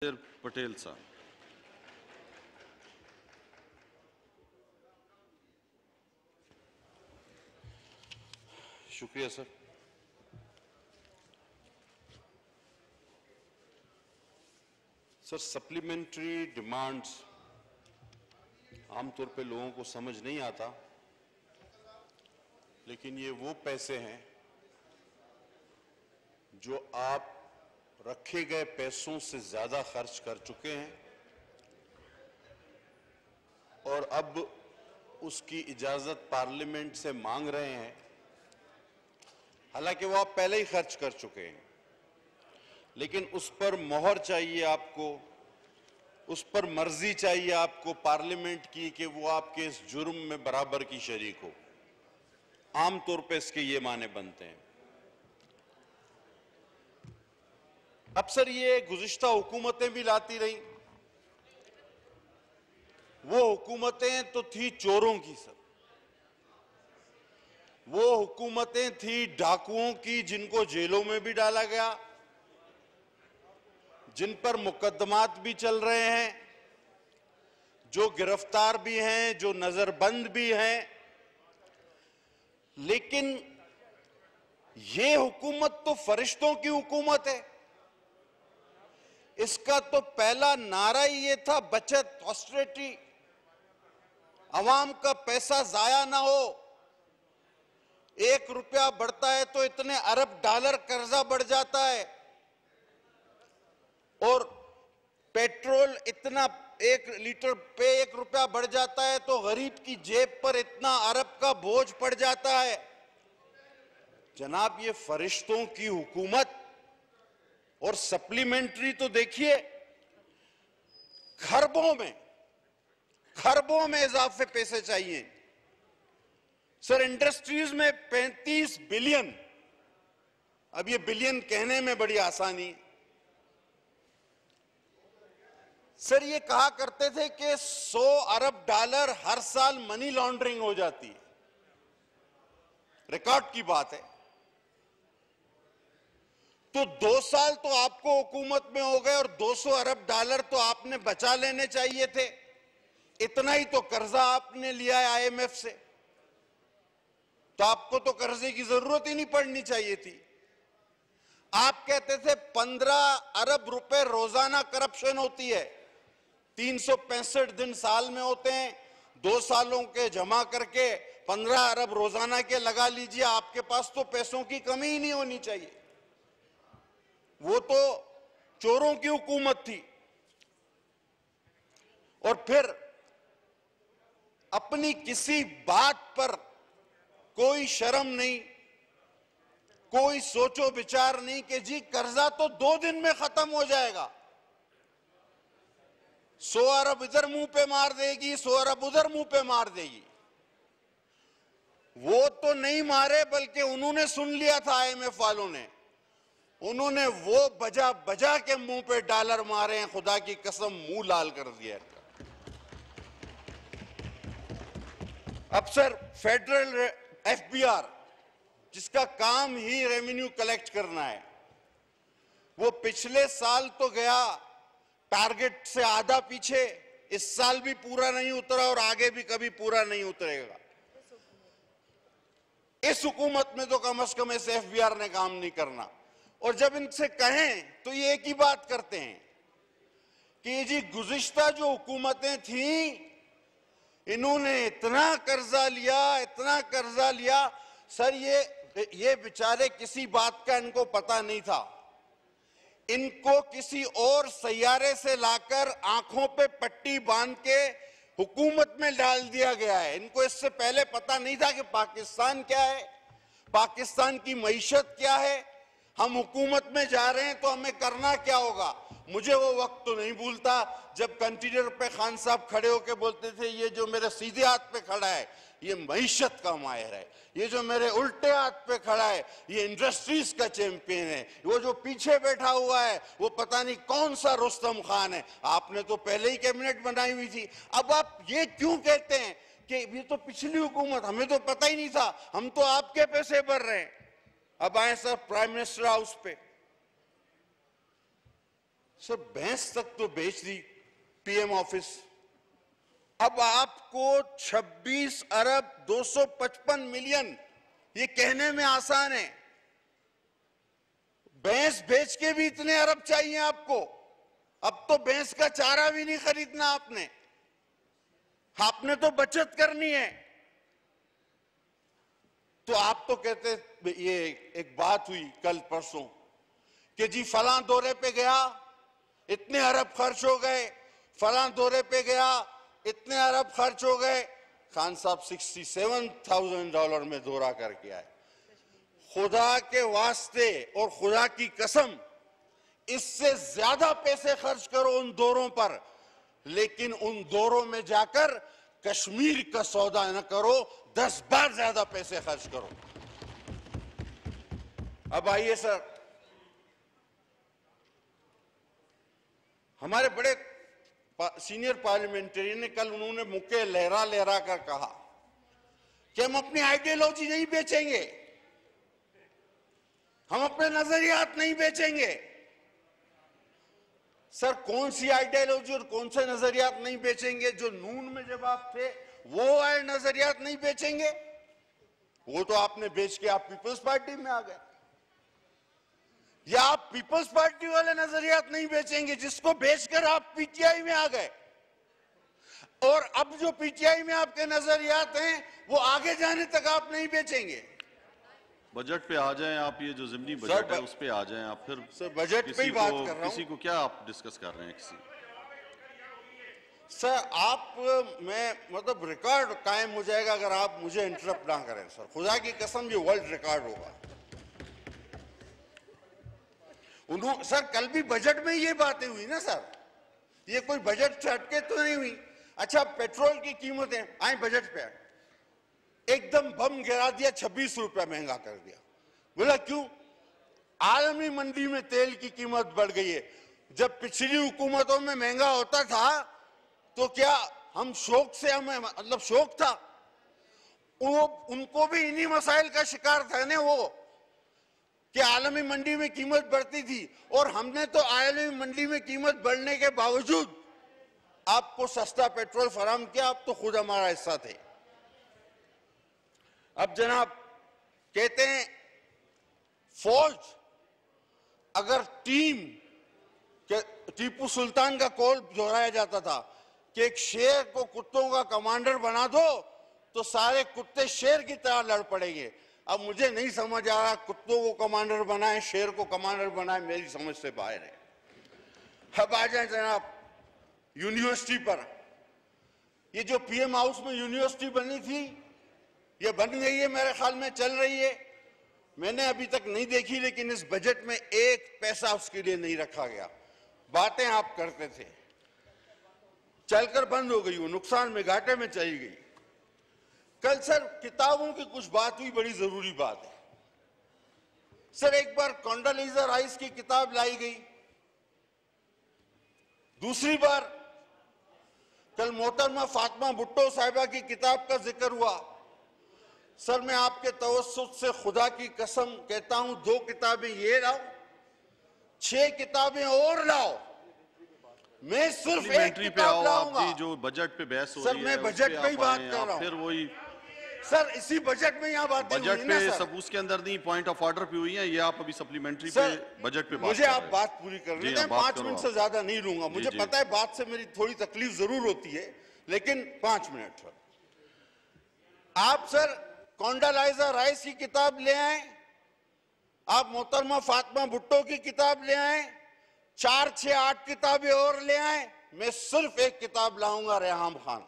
पटेल साहब। शुक्रिया sir. Sir, supplementary demands आमतौर पे लोगों को समझ नहीं आता, लेकिन ये वो पैसे हैं जो आप रखे गए पैसों से ज्यादा खर्च कर चुके हैं और अब उसकी इजाजत पार्लियामेंट से मांग रहे हैं। हालांकि वो आप पहले ही खर्च कर चुके हैं, लेकिन उस पर मोहर चाहिए आपको, उस पर मर्जी चाहिए आपको पार्लियामेंट की कि वो आपके इस जुर्म में बराबर की शरीक हो। आमतौर पे इसके ये माने बनते हैं। अक्सर ये गुज़िश्ता हुकूमतें भी लाती रही। वो हुकूमतें तो थी चोरों की सब, वो हुकूमतें थी डाकुओं की जिनको जेलों में भी डाला गया, जिन पर मुकदमात भी चल रहे हैं, जो गिरफ्तार भी हैं, जो नजरबंद भी हैं। लेकिन ये हुकूमत तो फरिश्तों की हुकूमत है। इसका तो पहला नारा ही ये था, बचत, ऑस्टेरिटी, अवाम का पैसा जाया ना हो। 1 रुपया बढ़ता है तो इतने अरब डॉलर कर्जा बढ़ जाता है, और पेट्रोल इतना 1 लीटर पे 1 रुपया बढ़ जाता है तो गरीब की जेब पर इतना अरब का बोझ पड़ जाता है। जनाब, ये फरिश्तों की हुकूमत। और सप्लीमेंट्री तो देखिए, खरबों में इजाफे पैसे चाहिए। सर, इंडस्ट्रीज में 35 बिलियन, अब ये बिलियन कहने में बड़ी आसानी है। सर, ये कहा करते थे कि 100 अरब डॉलर हर साल मनी लॉन्ड्रिंग हो जाती है। रिकॉर्ड की बात है। तो 2 साल तो आपको हुकूमत में हो गए और 200 अरब डॉलर तो आपने बचा लेने चाहिए थे। इतना ही तो कर्जा आपने लिया है IMF से, तो आपको तो कर्जे की जरूरत ही नहीं पड़नी चाहिए थी। आप कहते थे 15 अरब रुपए रोजाना करप्शन होती है, 365 दिन साल में होते हैं, 2 सालों के जमा करके 15 अरब रोजाना के लगा लीजिए। आपके पास तो पैसों की कमी ही नहीं होनी चाहिए। वो तो चोरों की हुकूमत थी। और फिर अपनी किसी बात पर कोई शर्म नहीं, कोई सोचो विचार नहीं कि जी कर्जा तो 2 दिन में खत्म हो जाएगा। 100 अरब इधर मुंह पे मार देगी, 100 अरब उधर मुंह पे मार देगी। वो तो नहीं मारे, बल्कि उन्होंने सुन लिया था IMF वालों ने, उन्होंने वो बजा बजा के मुंह पे डॉलर मारे हैं। खुदा की कसम, मुंह लाल कर दिया। अब सर, फेडरल FBR, जिसका काम ही रेवेन्यू कलेक्ट करना है, वो पिछले साल तो गया टारगेट से आधा पीछे। इस साल भी पूरा नहीं उतरा और आगे भी कभी पूरा नहीं उतरेगा। इस हुकूमत में तो कम से कम इस FBR ने काम नहीं करना। और जब इनसे कहें तो ये एक ही बात करते हैं कि जी गुज़िश्ता जो हुकूमतें थीं, इन्होंने इतना कर्जा लिया। सर, ये बेचारे किसी बात का इनको पता नहीं था। इनको किसी और सैयारे से लाकर आंखों पे पट्टी बांध के हुकूमत में डाल दिया गया है। इनको इससे पहले पता नहीं था कि पाकिस्तान क्या है, पाकिस्तान की मईशत क्या है, हम हुकूमत में जा रहे हैं तो हमें करना क्या होगा। मुझे वो वक्त तो नहीं भूलता जब कंटेनर पे खान साहब खड़े होके बोलते थे, ये जो मेरे सीधे हाथ पे खड़ा है ये मईशत का माहिर है, ये जो मेरे उल्टे हाथ पे खड़ा है ये इंडस्ट्रीज का चैंपियन है, वो जो पीछे बैठा हुआ है वो पता नहीं कौन सा रुस्तम खान है। आपने तो पहले ही कैबिनेट बनाई हुई थी। अब आप ये क्यों कहते हैं कि ये तो पिछली हुकूमत, हमें तो पता ही नहीं था, हम तो आपके पैसे भर रहे हैं। अब आए सर प्राइम मिनिस्टर हाउस पे। सर भैंस तक तो बेच दी पीएम ऑफिस। अब आपको 26 अरब 255 मिलियन, ये कहने में आसान है, भैंस बेच के भी इतने अरब चाहिए आपको। अब तो भैंस का चारा भी नहीं खरीदना आपने, आपने तो बचत करनी है। तो आप तो कहते, ये एक बात हुई कल परसों कि जी फलां दौरे पे गया इतने अरब खर्च हो गए, फलां दौरे पे गया इतने अरब खर्च हो गए। खान साहब $67,000 में दौरा करके आए। खुदा के वास्ते और खुदा की कसम, इससे ज्यादा पैसे खर्च करो उन दौरों पर, लेकिन उन दौरों में जाकर कश्मीर का सौदा न करो, 10 बार ज्यादा पैसे खर्च करो। अब आइए सर, हमारे बड़े सीनियर पार्लियामेंटेरियन ने कल, उन्होंने मुक्के लहरा लहरा कर कहा कि हम अपनी आइडियोलॉजी नहीं बेचेंगे, हम अपने नजरियात नहीं बेचेंगे। सर कौन सी आइडियोलॉजी और कौन से नजरियात नहीं बेचेंगे? जो नून में जब आप थे वो आए नजरियात नहीं बेचेंगे, वो तो आपने बेच के आप पीपल्स पार्टी में आ गए। या आप पीपल्स पार्टी वाले नजरियात नहीं बेचेंगे जिसको बेचकर आप पीटीआई में आ गए, और अब जो पीटीआई में आपके नजरियात हैं वो आगे जाने तक आप नहीं बेचेंगे। बजट पे आ जाएं आप, ये जो ज़िमनी बजट है उस पे आ जाएं आप। फिर सर बजट पे ही बात कर रहा हूं। किसी को क्या आप डिस्कस कर रहे हैं? किसी सर आप, मैं मतलब रिकॉर्ड कायम हो जाएगा अगर आप मुझे इंटरप्ट ना करें। सर खुदा की कसम, ये वर्ल्ड रिकॉर्ड होगा। सर कल भी बजट में ये बातें हुई ना सर, ये कोई बजट से हटके तो नहीं हुई। अच्छा पेट्रोल की कीमतें आए बजट पे, एकदम बम गिरा दिया, 26 रुपया महंगा कर दिया। बोला क्यों? आलमी मंडी में तेल की कीमत बढ़ गई है। जब पिछली हुकूमतों में महंगा होता था तो क्या हम शौक से, हमें मतलब शौक था, उनको भी इन्हीं मसाइल का शिकार था ना वो, कि आलमी मंडी में कीमत बढ़ती थी, और हमने तो आलमी मंडी में कीमत बढ़ने के बावजूद आपको सस्ता पेट्रोल फराहम किया। आप तो खुद हमारा हिस्सा थे। अब जनाब कहते हैं फौज, अगर टीपू सुल्तान का कौल दोहराया जाता था कि एक शेर को कुत्तों का कमांडर बना दो तो सारे कुत्ते शेर की तरह लड़ पड़ेंगे। अब मुझे नहीं समझ आ रहा कुत्तों को कमांडर बनाए, शेर को कमांडर बनाए, मेरी समझ से बाहर है। अब आ जाए जनाब यूनिवर्सिटी पर। ये जो पीएम हाउस में यूनिवर्सिटी बनी थी, ये बन गई है, मेरे ख्याल में चल रही है। मैंने अभी तक नहीं देखी, लेकिन इस बजट में 1 पैसा उसके लिए नहीं रखा गया। बातें आप करते थे, चलकर बंद हो गई, वो नुकसान में, घाटे में चली गई। कल सर किताबों की कुछ बात हुई, बड़ी जरूरी बात है। सर एक बार कोंडोलीजा राइस की किताब लाई गई, दूसरी बार कल मोहतरमा फातिमा भुट्टो साहिबा की किताब का जिक्र हुआ। सर मैं आपके तवस्सुत से खुदा की कसम कहता हूं, 2 किताबें ये लाओ, 6 किताबें और लाओ, मैं सिर्फ एक किताब लाऊंगा। जो बजट पे बहस हो सर रही है, मैं बजट पे ही बात कर रहा हूं। फिर वही सर इसी बजट में यहाँ बातें हुई बजट ना पे सर, सब उसके अंदर नहीं, पॉइंट ऑफ ऑर्डर पे हुई है, ये आप अभी सप्लीमेंट्री पे बजट पे बात मुझे आप बात पूरी कर रहे हैं, 5 मिनट से ज्यादा नहीं लूंगा। मुझे पता है बात से मेरी थोड़ी तकलीफ जरूर होती है, लेकिन 5 मिनट सर। आप सर कोंडोलीजा राइस की किताब ले आए, आप मोहतरमा फातिमा भुट्टो की किताब ले आए, 4, 6, 8 किताबें और ले आए, मैं सिर्फ एक किताब लाऊंगा, रेहाम खान।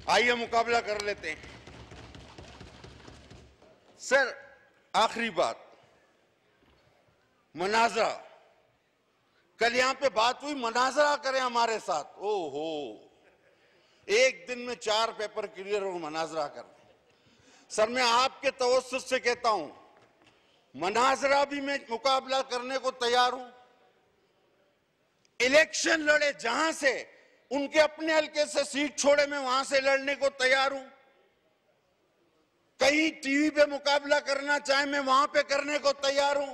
आइए मुकाबला कर लेते हैं। सर आखिरी बात, मनाजरा। कल यहां पे बात हुई, मनाजरा करें हमारे साथ। ओहो, एक दिन में 4 पेपर क्लियर हो, मनाजरा कर। सर मैं आपके तवज्जुह से कहता हूं, मनाजरा भी मैं मुकाबला करने को तैयार हूं। इलेक्शन लड़े, जहां से उनके अपने हल्के से सीट छोड़े, मैं वहां से लड़ने को तैयार हूं। कहीं टीवी पे मुकाबला करना चाहे, मैं वहां पे करने को तैयार हूं।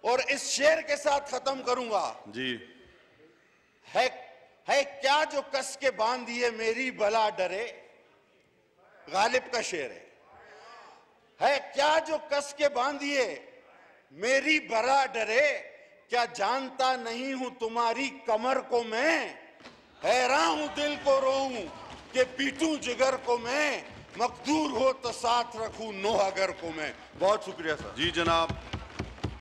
और इस शेर के साथ खत्म करूंगा। जी। है क्या जो कस के बांधिए मेरी बला डरे, गालिब का शेर है क्या जो कस के बांधिए मेरी बला डरे, क्या जानता नहीं हूं तुम्हारी कमर को मैं, हैरान हूं दिल को रोऊं कि पीटूं जिगर को मैं, मकदूर हो तो साथ रखूं नो अगर को मैं। बहुत शुक्रिया सर। जी जनाब।